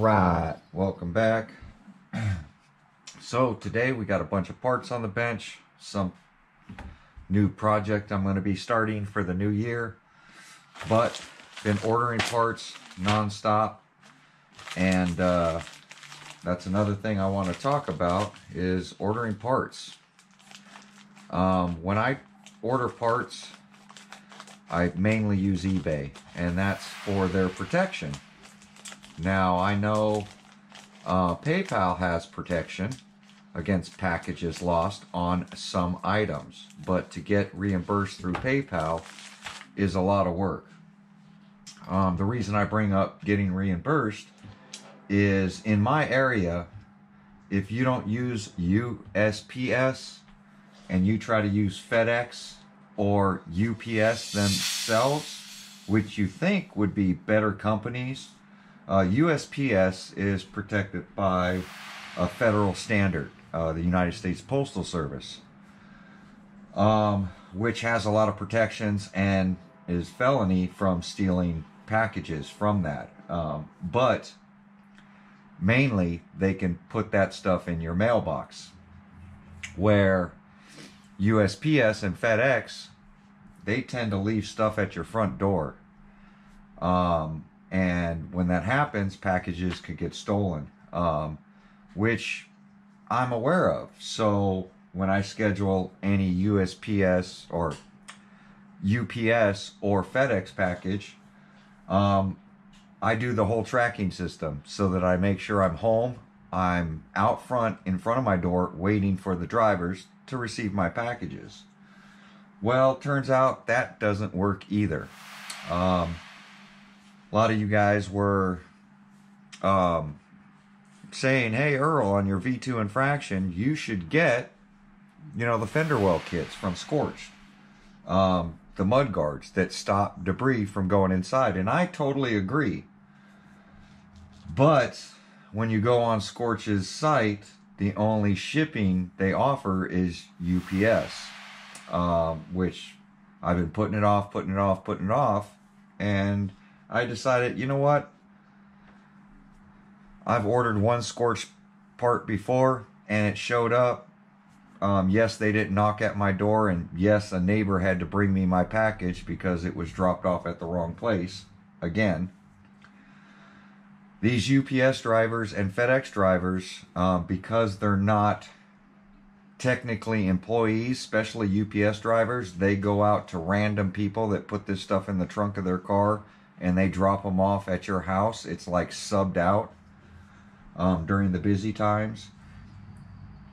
right, welcome back. So today we got a bunch of parts on the bench, some new project I'm going to be starting for the new year, but been ordering parts non-stop, and that's another thing I want to talk about is ordering parts. When I order parts, I mainly use eBay, and that's for their protection. Now, I know PayPal has protection against packages lost on some items, but to get reimbursed through PayPal is a lot of work. The reason I bring up getting reimbursed is in my area, if you don't use USPS and you try to use FedEx or UPS themselves, which you think would be better companies, USPS is protected by a federal standard, the United States Postal Service, which has a lot of protections and is felony from stealing packages from that. But mainly they can put that stuff in your mailbox, where USPS and FedEx, they tend to leave stuff at your front door. And when that happens, packages could get stolen, which I'm aware of. So when I schedule any USPS or UPS or FedEx package, I do the whole tracking system so that I make sure I'm home, I'm out front, in front of my door, waiting for the drivers to receive my packages. Well, turns out that doesn't work either. A lot of you guys were saying, hey, Earl, on your V2 infraction, you should get, the fender well kits from SCORCHED. The mud guards that stop debris from going inside. And I totally agree. But when you go on SCORCHED's site, the only shipping they offer is UPS, which I've been putting it off, and I decided, you know what? I've ordered one SCORCHED part before, and it showed up. Yes, they didn't knock at my door, and yes, a neighbor had to bring me my package because it was dropped off at the wrong place. Again, these UPS drivers and FedEx drivers, because they're not technically employees, especially UPS drivers, they go out to random people that put this stuff in the trunk of their car and they drop them off at your house. It's like subbed out during the busy times.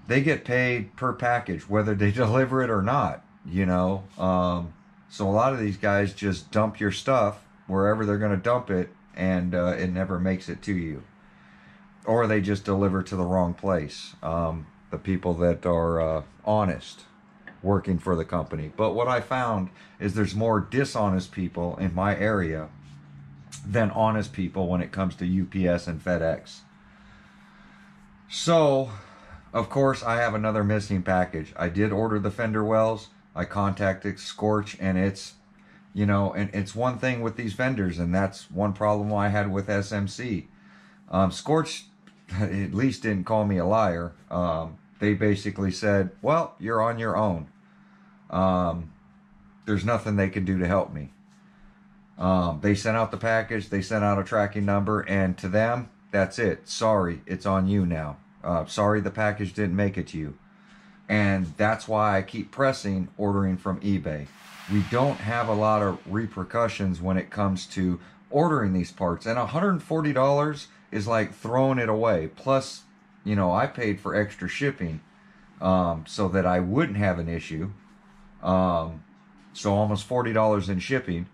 They get paid per package, whether they deliver it or not, So a lot of these guys just dump your stuff wherever they're going to dump it, and it never makes it to you. Or they just deliver to the wrong place. The people that are honest, working for the company. But what I found is there's more dishonest people in my area than honest people when it comes to UPS and FedEx. So, of course, I have another missing package. I did order the fender wells. I contacted SCORCHED, and it's, and it's one thing with these vendors, and that's one problem I had with SMC. SCORCHED at least didn't call me a liar. They basically said, well, you're on your own. There's nothing they can do to help me. They sent out the package, they sent out a tracking number, and to them, that's it. Sorry, it's on you now. Sorry the package didn't make it to you. And that's why I keep pressing ordering from eBay. We don't have a lot of repercussions when it comes to ordering these parts. And $140 is like throwing it away. Plus, I paid for extra shipping so that I wouldn't have an issue. So almost $40 in shipping.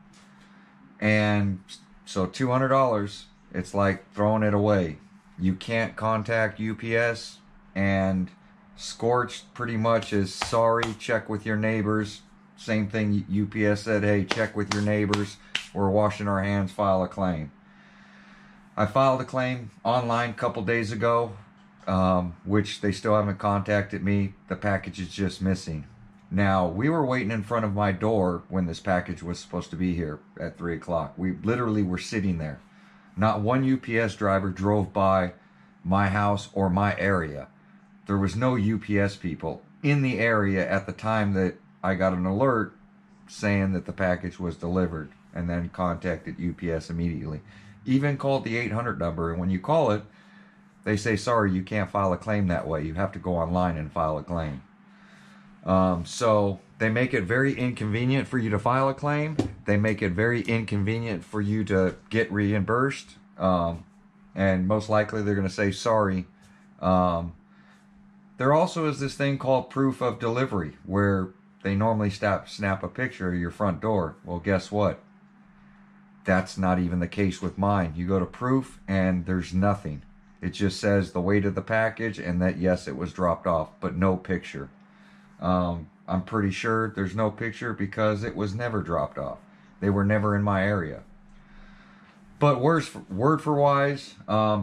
And so $200, it's like throwing it away. You can't contact UPS, and SCORCHED pretty much is sorry, check with your neighbors. Same thing, UPS said, hey, check with your neighbors. We're washing our hands, file a claim. I filed a claim online a couple days ago, which they still haven't contacted me. The package is just missing. Now, we were waiting in front of my door when this package was supposed to be here at 3 o'clock. We literally were sitting there. Not one UPS driver drove by my house or my area. There was no UPS people in the area at the time that I got an alert saying that the package was delivered, and then contacted UPS immediately. Even called the 800 number, and when you call it, they say, sorry, you can't file a claim that way. You have to go online and file a claim. So they make it very inconvenient for you to file a claim. They make it very inconvenient for you to get reimbursed. And most likely they're going to say sorry. There also is this thing called proof of delivery, where they normally snap a picture of your front door. Well, guess what? That's not even the case with mine. You go to proof and there's nothing. It just says the weight of the package and that, yes, it was dropped off, but no picture. I'm pretty sure there's no picture because it was never dropped off. They were never in my area. But word for wise,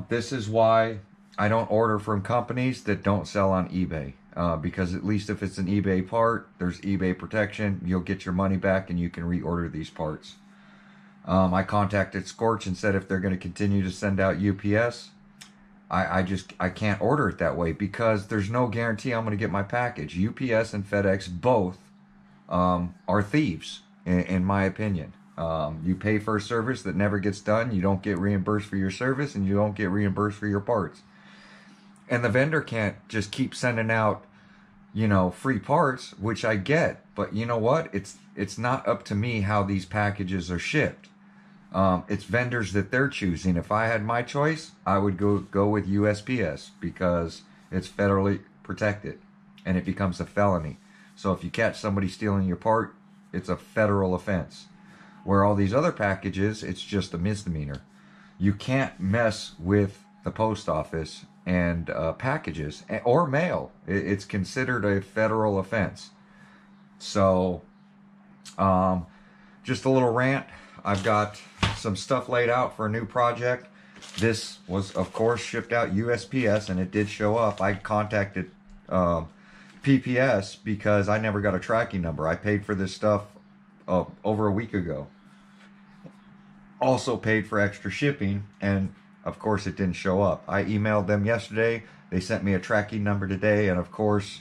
this is why I don't order from companies that don't sell on eBay. Because at least if it's an eBay part, there's eBay protection. You'll get your money back and you can reorder these parts. I contacted SCORCHED and said if they're going to continue to send out UPS, I can't order it that way because there's no guarantee I'm going to get my package. UPS and FedEx both are thieves, in my opinion. You pay for a service that never gets done. You don't get reimbursed for your service, and you don't get reimbursed for your parts. And the vendor can't just keep sending out, you know, free parts, which I get. But you know what? It's not up to me how these packages are shipped. It's vendors that they're choosing. If I had my choice, I would go with USPS because it's federally protected and it becomes a felony. So if you catch somebody stealing your part, it's a federal offense. Where all these other packages, it's just a misdemeanor. You can't mess with the post office and packages or mail. It's considered a federal offense. So just a little rant. I've got some stuff laid out for a new project. This was, of course, shipped out USPS, and it did show up. I contacted PPS because I never got a tracking number. I paid for this stuff over a week ago. Also paid for extra shipping, and of course it didn't show up. I emailed them yesterday. They sent me a tracking number today, and of course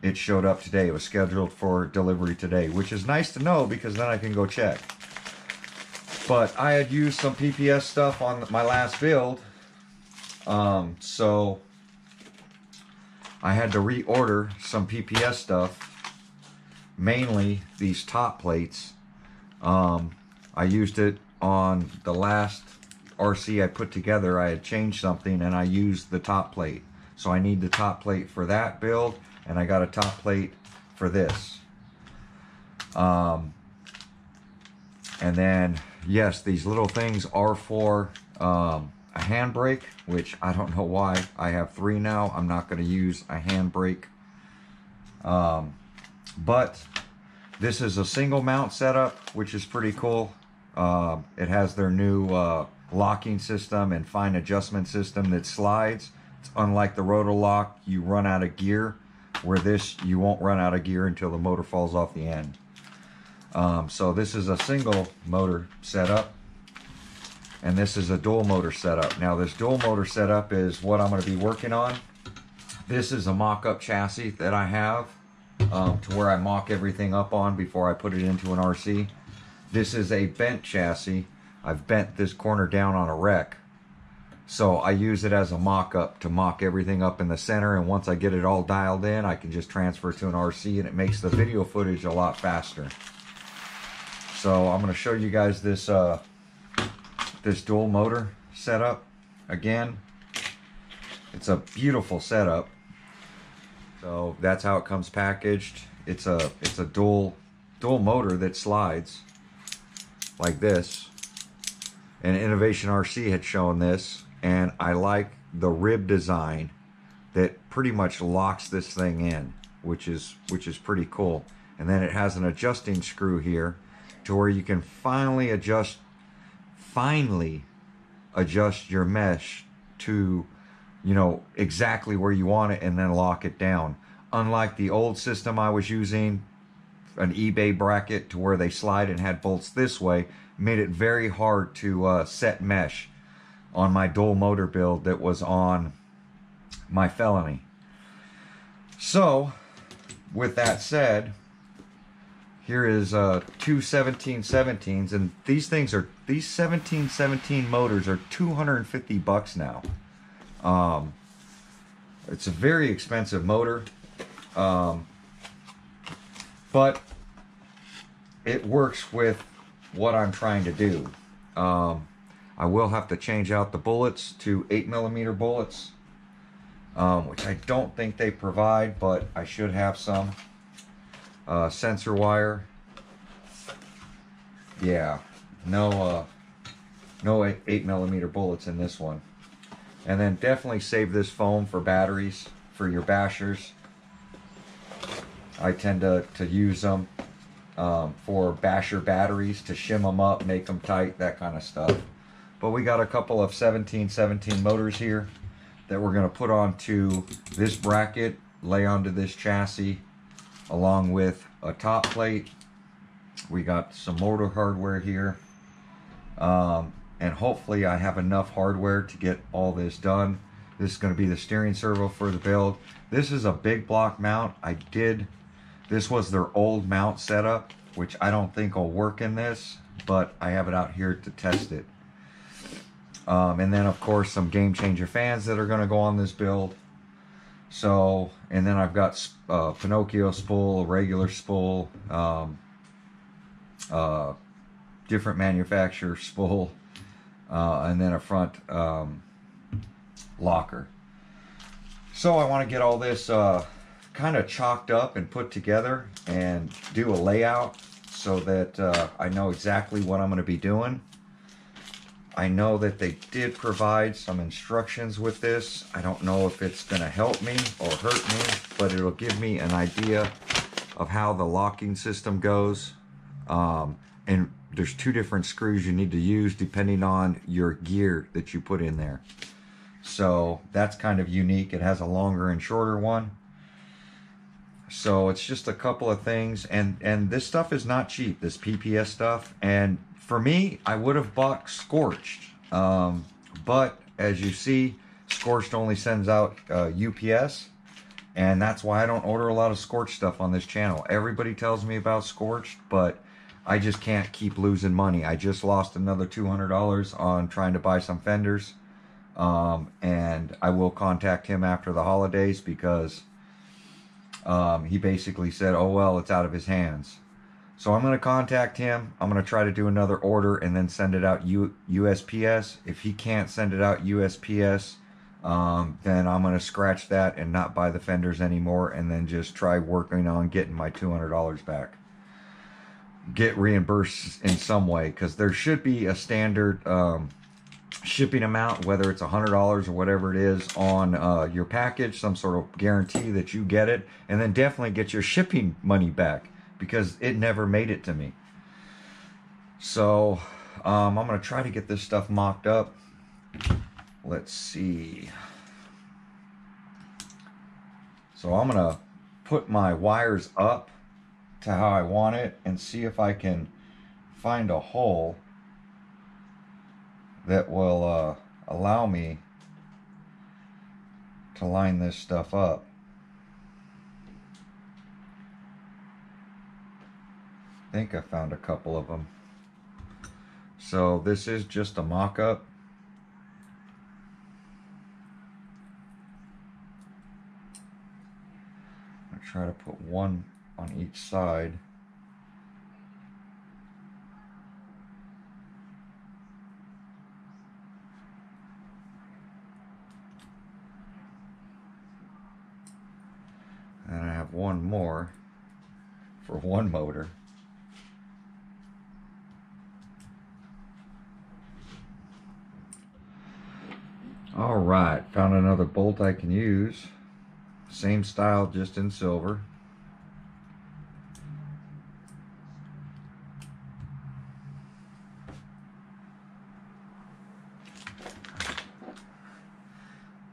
it showed up today. It was scheduled for delivery today, which is nice to know because then I can go check. But I had used some PPS stuff on my last build, so I had to reorder some PPS stuff, mainly these top plates. I used it on the last RC I put together. I had changed something and I used the top plate. So I need the top plate for that build, and I got a top plate for this. And then, yes, these little things are for a handbrake, which I don't know why. I have 3 now. I'm not going to use a handbrake. But this is a single mount setup, which is pretty cool. It has their new locking system and fine adjustment system that slides. It's unlike the rotor lock, you run out of gear, where this, you won't run out of gear until the motor falls off the end. So this is a single motor setup, and this is a dual motor setup. Now this dual motor setup is what I'm going to be working on. This is a mock-up chassis that I have to where I mock everything up on before I put it into an RC. This is a bent chassis. I've bent this corner down on a wreck. So I use it as a mock-up to mock everything up in the center, and once I get it all dialed in, I can just transfer to an RC, and it makes the video footage a lot faster. So I'm going to show you guys this this dual motor setup. Again, it's a beautiful setup. So that's how it comes packaged. It's a dual motor that slides like this. And Innovation RC had shown this, and I like the rib design that pretty much locks this thing in, which is pretty cool. And then it has an adjusting screw here to where you can finally adjust your mesh to, you know, exactly where you want it, and then lock it down. Unlike the old system I was using, an eBay bracket to where they slide and had bolts this way, made it very hard to set mesh. on my dual motor build that was on my Felony. So with that said, here is two 1717s, and these 1717 motors are $250 now. It's a very expensive motor, but it works with what I'm trying to do. I will have to change out the bullets to 8mm bullets, which I don't think they provide, but I should have some. Sensor wire. Yeah, no 8mm bullets in this one. And then definitely save this foam for batteries, for your bashers. I tend to use them for basher batteries, to shim them up, make them tight, that kind of stuff. But we got a couple of 1717 motors here that we're going to put onto this bracket, lay onto this chassis, along with a top plate. We got some motor hardware here, and hopefully I have enough hardware to get all this done. This is going to be the steering servo for the build. This is a big block mount. This was their old mount setup, which I don't think will work in this, but I have it out here to test it. And then of course some game changer fans that are going to go on this build. So, and then I've got Pinocchio spool, a regular spool, different manufacturer spool, and then a front locker. So I want to get all this kind of chalked up and put together and do a layout so that I know exactly what I'm going to be doing. I know that they did provide some instructions with this. I don't know if it's going to help me or hurt me, but it'll give me an idea of how the locking system goes. And there's two different screws you need to use depending on your gear that you put in there. So that's kind of unique. It has a longer and shorter one. So it's just a couple of things, and this stuff is not cheap, this PPS stuff. And for me, I would have bought Scorched, but as you see, Scorched only sends out UPS, and that's why I don't order a lot of Scorched stuff on this channel. Everybody tells me about Scorched, but I just can't keep losing money. I just lost another $200 on trying to buy some fenders, and I will contact him after the holidays because he basically said, oh well, it's out of his hands. So I'm going to contact him. I'm going to try to do another order and then send it out USPS. If he can't send it out USPS, then I'm going to scratch that and not buy the fenders anymore, and then just try working on getting my $200 back. Get reimbursed in some way, because there should be a standard shipping amount, whether it's $100 or whatever it is on your package, some sort of guarantee that you get it, and then definitely get your shipping money back, because it never made it to me. So I'm going to try to get this stuff mocked up. Let's see. So I'm going to put my wires up to how I want it and see if I can find a hole that will allow me to line this stuff up. I think I found a couple of them. So this is just a mock-up. I'll try to put one on each side. And I have one more for one motor. Alright, found another bolt I can use. Same style, just in silver.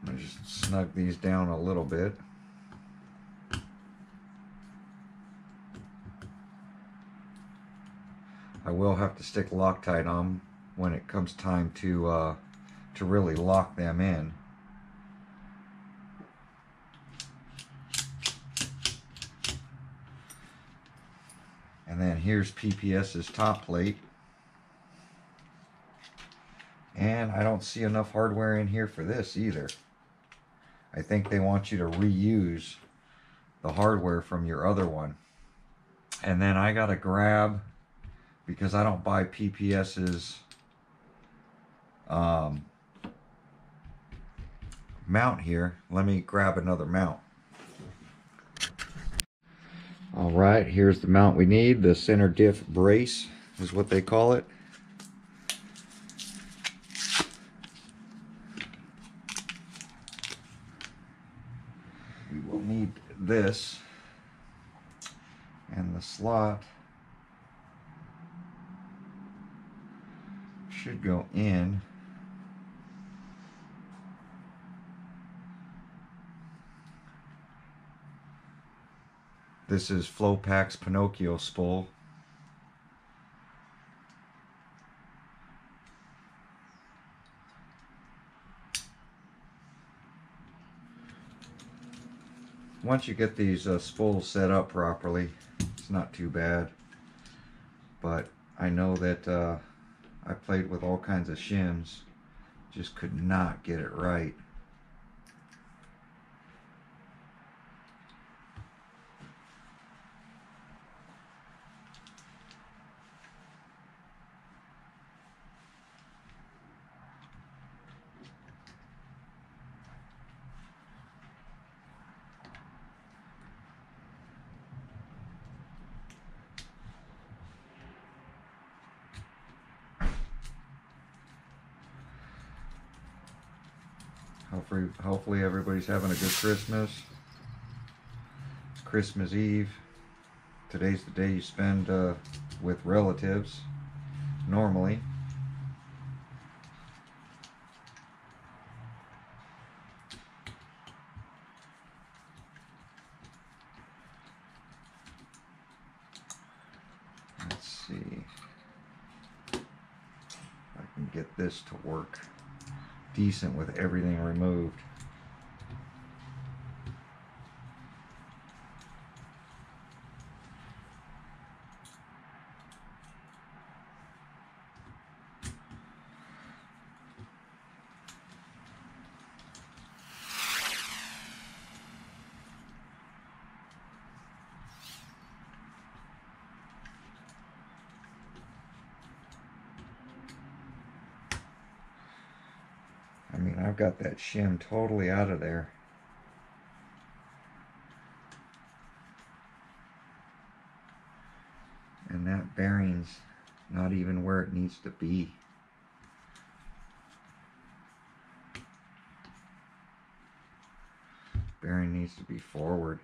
I'm going to just snug these down a little bit. I will have to stick Loctite on when it comes time to to really lock them in. And then here's PPS's top plate. And I don't see enough hardware in here for this either. I think they want you to reuse the hardware from your other one. And then I gotta grab, because I don't buy PPS's mount here. Let me grab another mount. Alright, here's the mount we need. The center diff brace is what they call it. We will need this, and the slot should go in. This is Flowpack's Pinocchio spool. Once you get these spools set up properly, it's not too bad. But I know that I played with all kinds of shims, just could not get it right. Hopefully everybody's having a good Christmas. It's Christmas Eve. Today's the day you spend with relatives, normally. Let's see if I can get this to work decent with everything removed. I mean, I've got that shim totally out of there. And that bearing's not even where it needs to be. Bearing needs to be forward.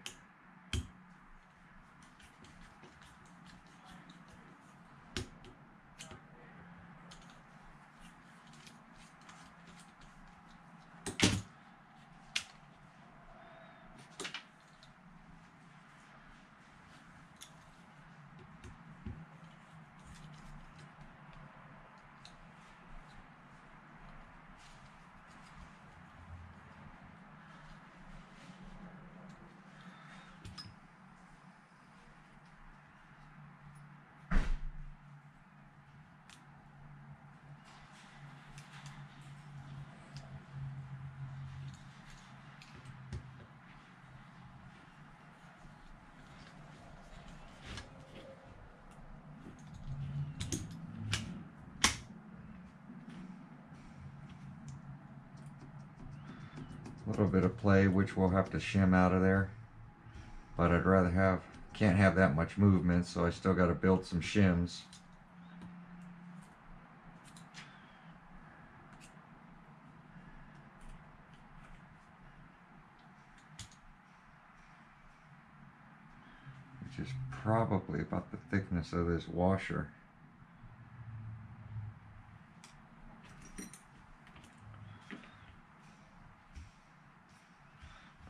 A little bit of play, which we'll have to shim out of there, but I'd rather can't have that much movement, so I still got to build some shims. Which is probably about the thickness of this washer.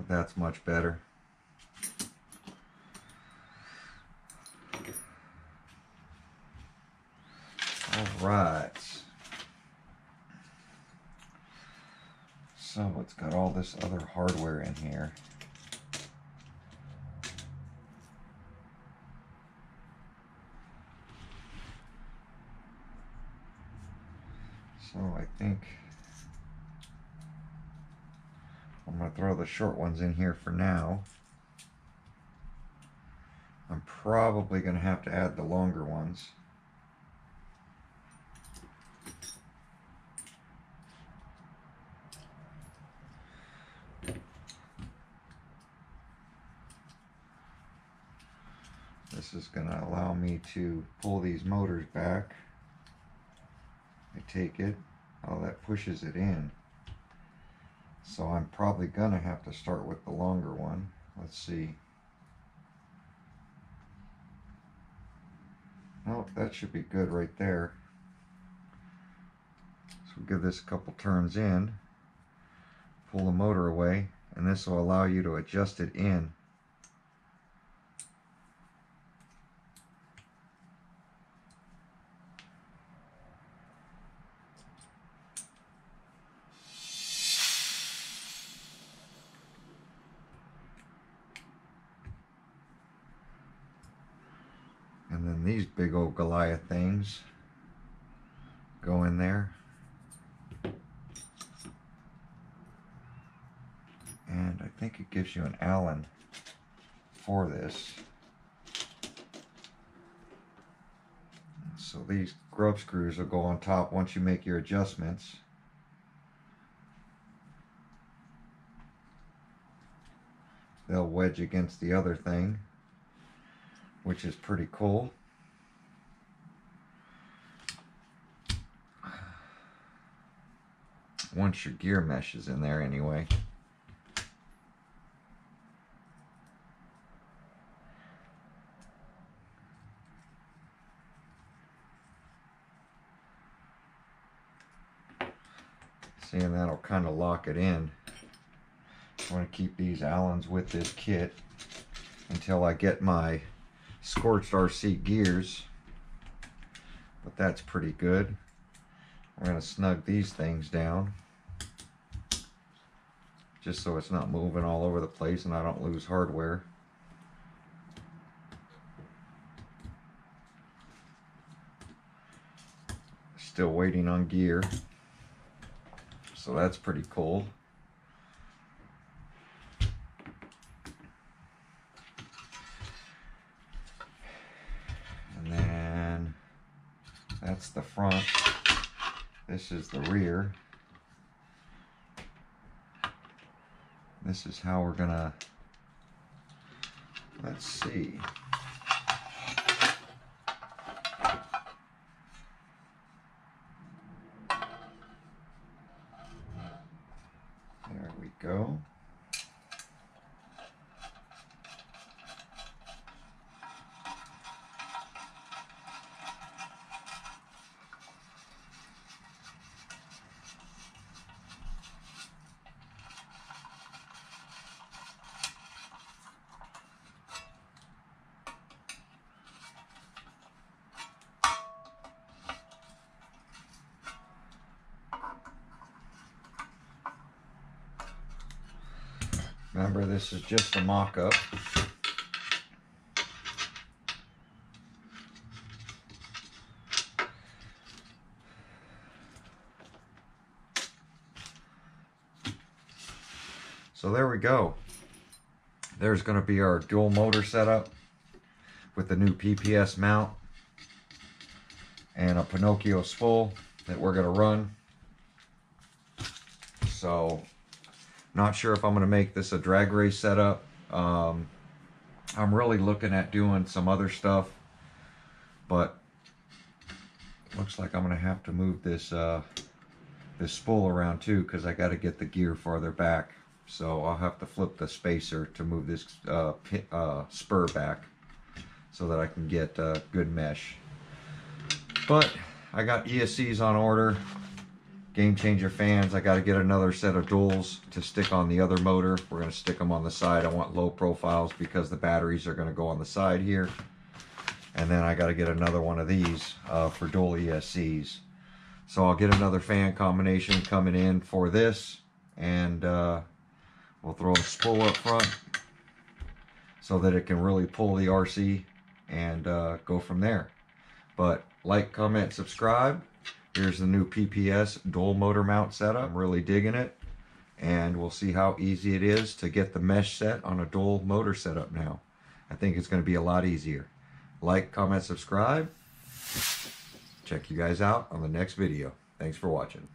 That's much better. All right. So it's got all this other hardware in here. So I think I'm going to throw the short ones in here for now. I'm probably going to have to add the longer ones. This is going to allow me to pull these motors back. I take it, oh, that pushes it in. So I'm probably going to have to start with the longer one. Let's see. Nope, that should be good right there. So we'll give this a couple turns in, pull the motor away, and this will allow you to adjust it in. And then these big old Goliath things go in there. And I think it gives you an Allen for this. So these grub screws will go on top once you make your adjustments. They'll wedge against the other thing, which is pretty cool. Once your gear mesh is in there anyway. See, and that'll kind of lock it in. I want to keep these Allens with this kit until I get my Scorched RC gears, but that's pretty good. We're going to snug these things down just so it's not moving all over the place and I don't lose hardware. Still waiting on gear, so that's pretty cool. And then that's the front. This is the rear. This is how we're gonna, let's see. There we go. Remember, this is just a mock-up. So there we go. There's going to be our dual motor setup with the new PPS mount and a Pinocchio spool that we're going to run. So not sure if I'm going to make this a drag race setup. I'm really looking at doing some other stuff, but looks like I'm going to have to move this this spool around too, because I got to get the gear farther back. So I'll have to flip the spacer to move this spur back so that I can get good mesh. But I got ESCs on order. Game Changer fans, I got to get another set of duals to stick on the other motor. We're going to stick them on the side. I want low profiles because the batteries are going to go on the side here. And then I got to get another one of these for dual ESCs. So I'll get another fan combination coming in for this, and we'll throw a spool up front so that it can really pull the RC and go from there. But like, comment, subscribe. Here's the new PPS dual motor mount setup. I'm really digging it, and we'll see how easy it is to get the mesh set on a dual motor setup now. I think it's going to be a lot easier. Like, comment, subscribe. Check you guys out on the next video. Thanks for watching.